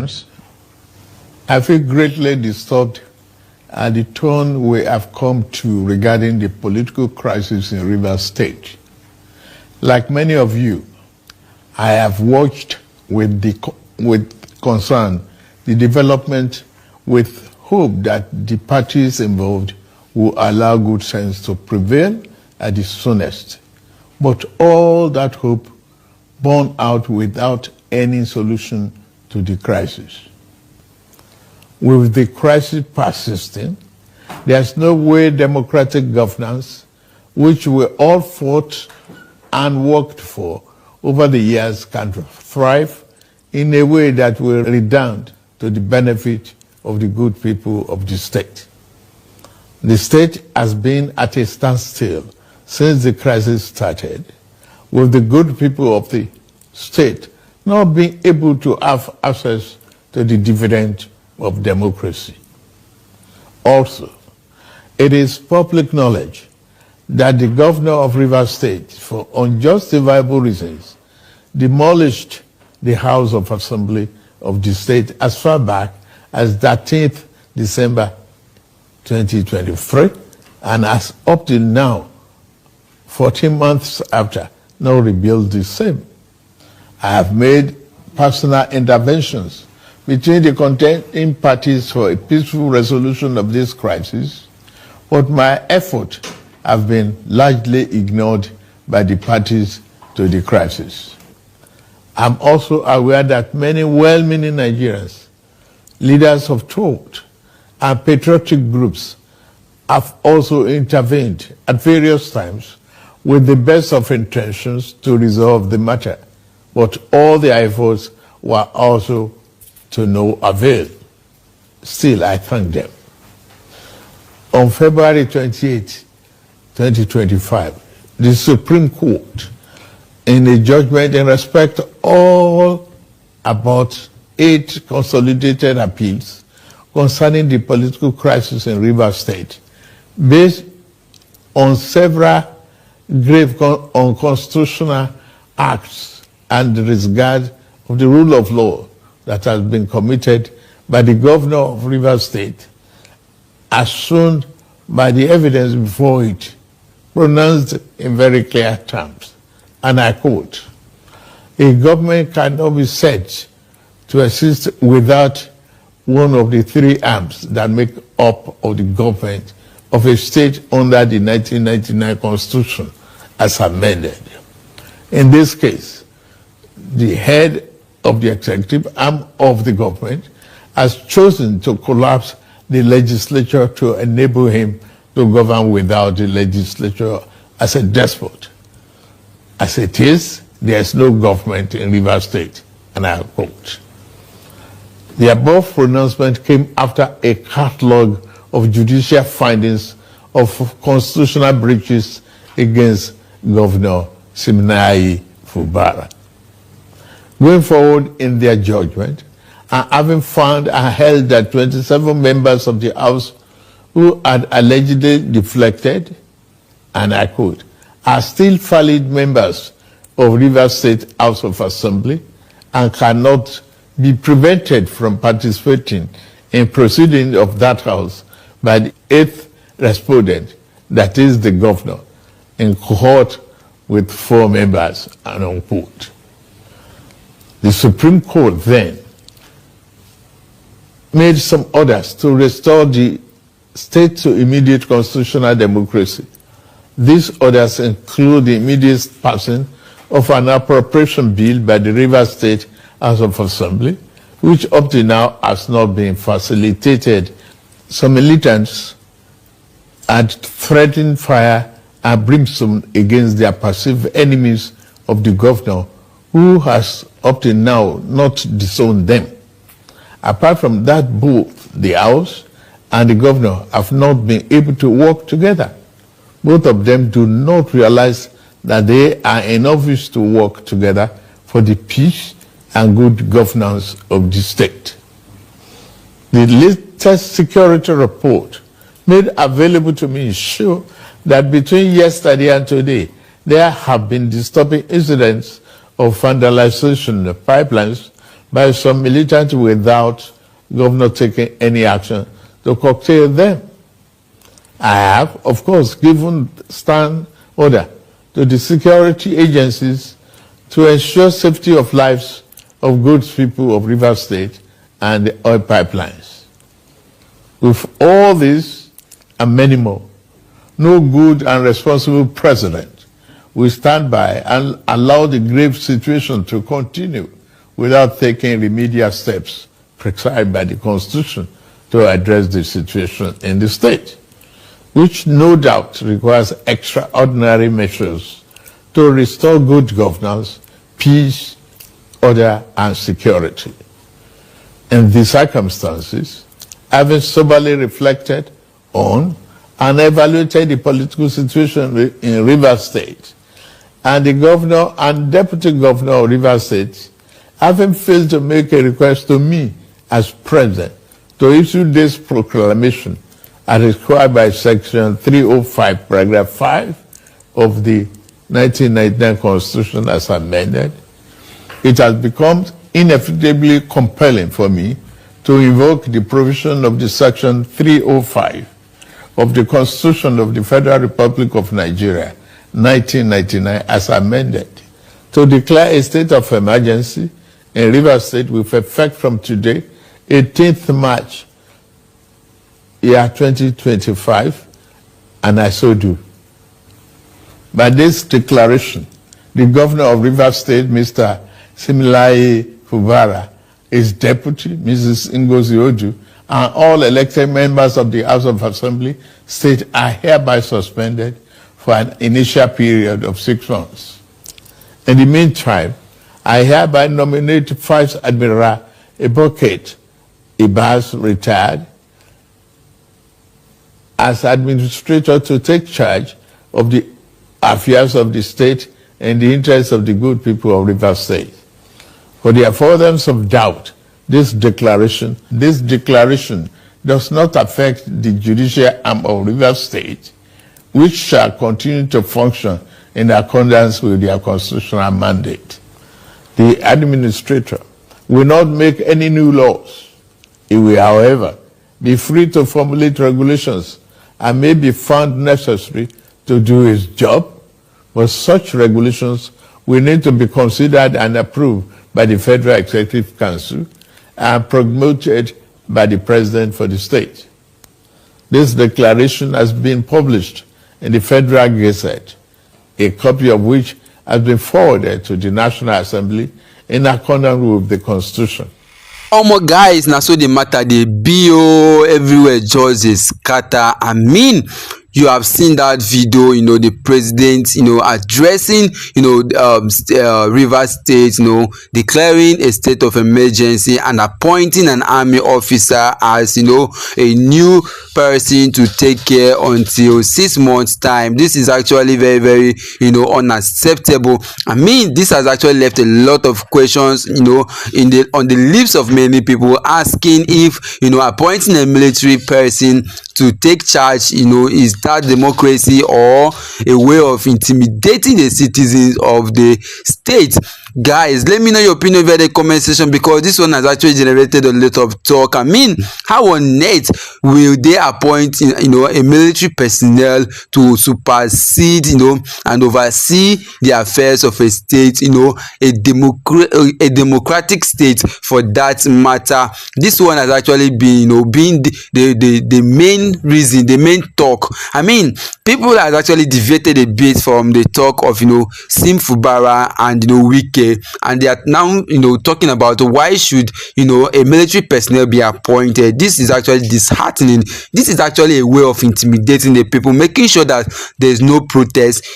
Nigerians, I feel greatly disturbed at the tone we have come to regarding the political crisis in Rivers State. Like many of you, I have watched with concern the development, with hope that the parties involved will allow good sense to prevail at the soonest. But all that hope borne out without any solution to the crisis. With the crisis persisting, there's no way democratic governance, which we all fought and worked for over the years, can thrive in a way that will redound to the benefit of the good people of the state. The state has been at a standstill since the crisis started, with the good people of the state not being able to have access to the dividend of democracy. Also, it is public knowledge that the governor of Rivers State, for unjustifiable reasons, demolished the House of Assembly of the state as far back as 13th December 2023, and as up till now, 14 months after, now rebuilt the same. I have made personal interventions between the contending parties for a peaceful resolution of this crisis, but my efforts have been largely ignored by the parties to the crisis. I'm also aware that many well-meaning Nigerians, leaders of thought, and patriotic groups have also intervened at various times with the best of intentions to resolve the matter, but all their efforts were also to no avail. Still, I thank them. On February 28, 2025, the Supreme Court, in a judgment in respect to all about 8 consolidated appeals concerning the political crisis in Rivers State, based on several grave unconstitutional acts and disregard of the rule of law that has been committed by the governor of Rivers State, as shown by the evidence before it, pronounced in very clear terms. And I quote, "A government cannot be said to exist without one of the 3 arms that make up of the government of a state under the 1999 Constitution as amended. In this case, the head of the executive arm of the government has chosen to collapse the legislature to enable him to govern without the legislature as a despot. As it is, there is no government in Rivers State," and I quote. The above pronouncement came after a catalogue of judicial findings of constitutional breaches against Governor Siminalayi Fubara. Going forward in their judgment, and having found and held that 27 members of the House who had allegedly deflected, and I quote, "are still valid members of Rivers State House of Assembly and cannot be prevented from participating in proceedings of that House by the 8th respondent, that is the governor, in cohort with 4 members," and unquote. The Supreme Court then made some orders to restore the state to immediate constitutional democracy. These orders include the immediate passing of an appropriation bill by the Rivers State House of Assembly, which up to now has not been facilitated. Some militants had threatened fire and brimstone against their perceived enemies of the governor, who has up to now not disowned them. Apart from that, both the House and the governor have not been able to work together. Both of them do not realize that they are in office to work together for the peace and good governance of the state. The latest security report made available to me show that between yesterday and today, there have been disturbing incidents of vandalization of pipelines by some militants without governor taking any action to curtail them. I have, of course, given stand order to the security agencies to ensure safety of lives of good people of Rivers State and the oil pipelines. With all this and many more, no good and responsible president will stand by and allow the grave situation to continue without taking remedial steps prescribed by the Constitution to address the situation in the state, which no doubt requires extraordinary measures to restore good governance, peace, order, and security. In these circumstances, having soberly reflected on and evaluated the political situation in Rivers State, and the governor and deputy governor of Rivers State having failed to make a request to me as president to issue this proclamation as required by Section 305, Paragraph 5 of the 1999 Constitution as amended, it has become inevitably compelling for me to invoke the provision of the Section 305 of the Constitution of the Federal Republic of Nigeria, 1999, as amended, to declare a state of emergency in Rivers State with effect from today, 18th March, year 2025, and I so do. By this declaration, the governor of Rivers State, Mr. Similaye Fubara, his deputy, Mrs. Ngozi Oju, and all elected members of the House of Assembly state are hereby suspended for an initial period of 6 months. In the meantime, I hereby nominate Vice Admiral Eboket Ibas, retired, as administrator to take charge of the affairs of the state in the interest of the good people of Rivers State. For the avoidance of doubt, this declaration does not affect the judicial arm of Rivers State, which shall continue to function in accordance with their constitutional mandate. The administrator will not make any new laws. He will, however, be free to formulate regulations and may be found necessary to do his job, but such regulations will need to be considered and approved by the Federal Executive Council and promoted by the President for the state. This declaration has been published in the Federal Gazette, a copy of which has been forwarded to the National Assembly in accordance with the Constitution. Omo guys, na so the matter dey be o, everywhere just dey scatter. I mean, you have seen that video, the president, addressing, Rivers State, declaring a state of emergency and appointing an army officer as, a new person to take care until 6 months time. This is actually very, very, unacceptable. I mean, this has actually left a lot of questions, on the lips of many people, asking if, appointing a military person to take charge, is that democracy or a way of intimidating the citizens of the state? Guys, let me know your opinion via the comment section, because this one has actually generated a lot of talk. I mean, how on earth will they appoint a military personnel to supersede and oversee the affairs of a state, a democratic state for that matter? This one has actually been being the main reason, the main talk. I mean, people have actually deviated a bit from the talk of Sim Fubara and Wike, and they are now talking about why should a military personnel be appointed. This is actually disheartening. This is actually a way of intimidating the people, making sure that there's no protest,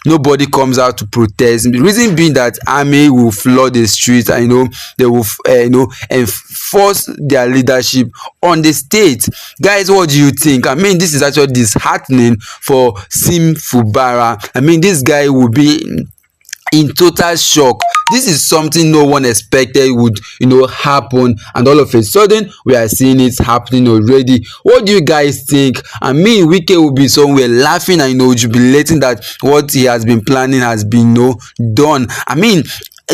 nobody comes out to protest. The reason being that army will flood the streets and they will enforce their leadership on the state. Guys, what do you think? I mean, this is actually disheartening for Sim Fubara. I mean, this guy will be in total shock. This is something no one expected would happen, and all of a sudden we are seeing it happening already. What do you guys think? I mean, Wike will be somewhere laughing and jubilating that what he has been planning has been done. I mean,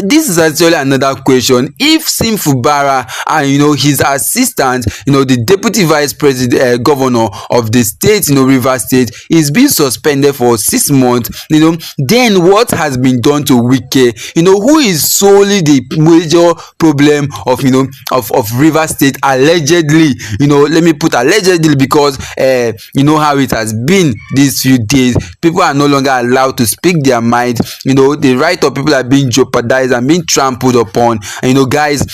this is actually another question. If Sim Fubara and his assistant, the deputy vice president, governor of the state, Rivers State, is being suspended for 6 months, then what has been done to Wike? Who is solely the major problem of Rivers State allegedly? Let me put allegedly, because how it has been these few days. People are no longer allowed to speak their mind. The right of people are being jeopardized and being trampled upon. And guys,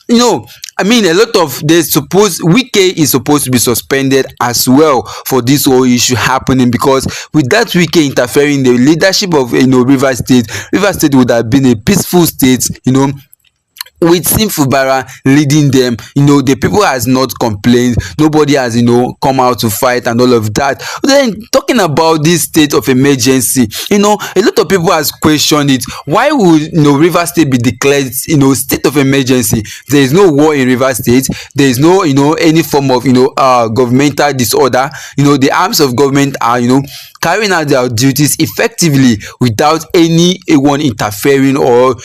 I mean, a lot of Wike is supposed to be suspended as well for this whole issue happening, because with that Wike interfering in the leadership of Rivers State would have been a peaceful state, with Sim Fubara leading them. The people has not complained, nobody has come out to fight and all of that. Then talking about this state of emergency, a lot of people has questioned it. Why would Rivers State be declared state of emergency? There is no war in Rivers State, there is no any form of governmental disorder. The arms of government are carrying out their duties effectively without anyone interfering or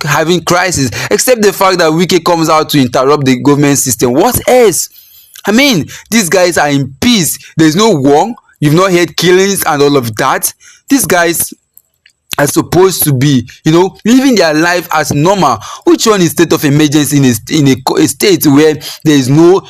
having crisis, except the fact that Wike comes out to interrupt the government system. What else? I mean, these guys are in peace. There's no war. You've not heard killings and all of that. These guys are supposed to be living their life as normal. Which one is state of emergency in a state where there is no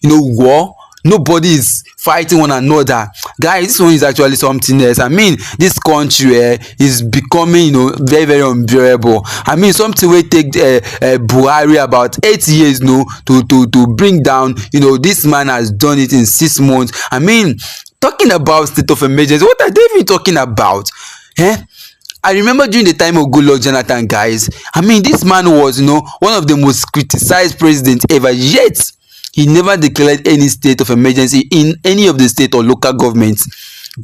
war? Nobody is fighting one another. Guys, this one is actually something else. I mean, this country is becoming very, very unbearable. I mean, something will take Buhari about 8 years to bring down. This man has done it in 6 months. I mean, talking about state of emergency, what are they even talking about? I remember during the time of Goodluck Jonathan, guys. I mean, this man was one of the most criticized presidents ever, yet he never declared any state of emergency in any of the state or local governments,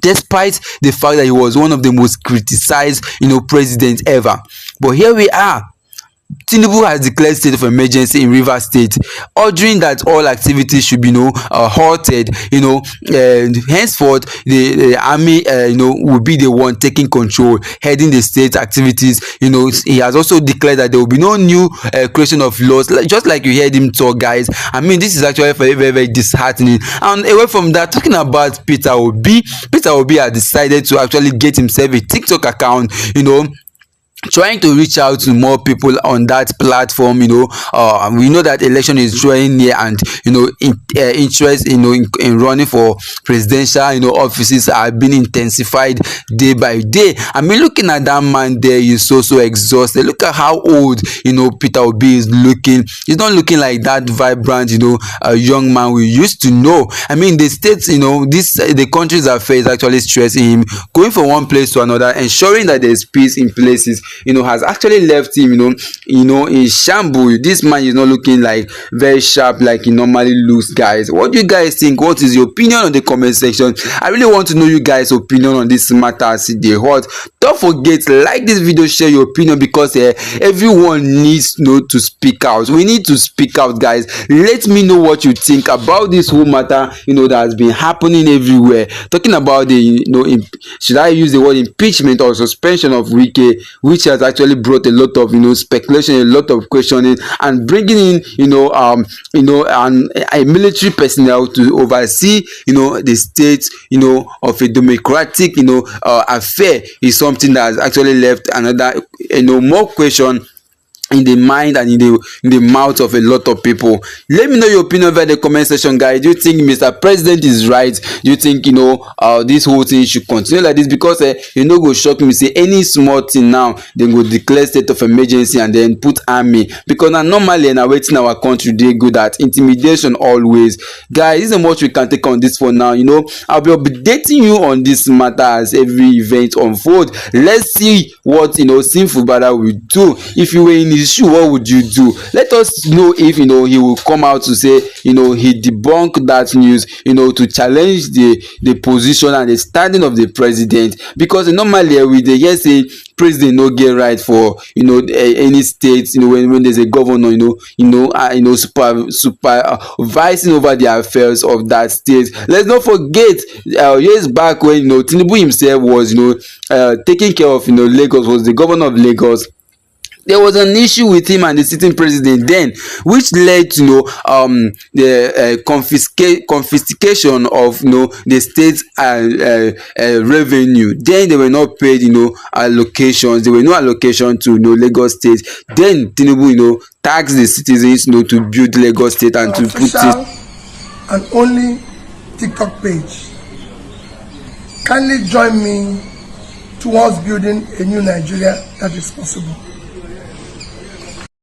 despite the fact that he was one of the most criticized presidents ever. But here we are. Tinubu has declared state of emergency in Rivers State, ordering that all activities should be halted. And henceforth the army will be the one taking control, heading the state activities. He has also declared that there will be no new creation of laws, just like you heard him talk, guys. I mean, this is actually very, very, very disheartening. And away from that, talking about Peter Obi has decided to actually get himself a TikTok account, trying to reach out to more people on that platform. We know that election is drawing near, and interest in running for presidential offices are being intensified day by day. I mean, looking at that man there, he's so exhausted. Look at how old Peter Obi is looking. He's not looking like that vibrant young man we used to know. I mean, the states, the country's affairs is actually stressing him, going from one place to another, ensuring that there's peace in places has actually left him in shambles. This man is not looking like very sharp like he normally looks, guys. What do you guys think? What is your opinion on the comment section? I really want to know you guys' opinion on this matter as they hot. Don't forget, like this video, share your opinion, because everyone needs to speak out. We need to speak out, guys. Let me know what you think about this whole matter that has been happening everywhere. Talking about the should I use the word impeachment or suspension of Wike, which has actually brought a lot of speculation, a lot of questioning, and bringing in a military personnel to oversee the state of a democratic affair is something that has actually left another more question in the mind and in the mouth of a lot of people. Let me know your opinion over the comment section, guys. Do you think Mr. President is right? Do you think this whole thing should continue like this? Because go shock me, say any small thing now they go declare state of emergency and then put army, because now normally and waiting our country they good at intimidation always. Guys, this is much we can take on this for now. I'll be updating you on this matter as every event unfold. Let's see what Sim Fubara will do. If you were in issue, what would you do? Let us know if he will come out to say he debunked that news, to challenge the position and the standing of the president. Because normally we dey hear say president no get right for any state when there's a governor supervising over the affairs of that state. Let's not forget years back when Tinubu himself was taking care of Lagos, was the governor of Lagos. there was an issue with him and the sitting president then, which led to the confiscation of the state's revenue. Then they were not paid allocations. There were no allocation to Lagos State. Then Tinubu taxed the citizens to build Lagos State and to put it. And only TikTok page. Kindly join me towards building a new Nigeria that is possible.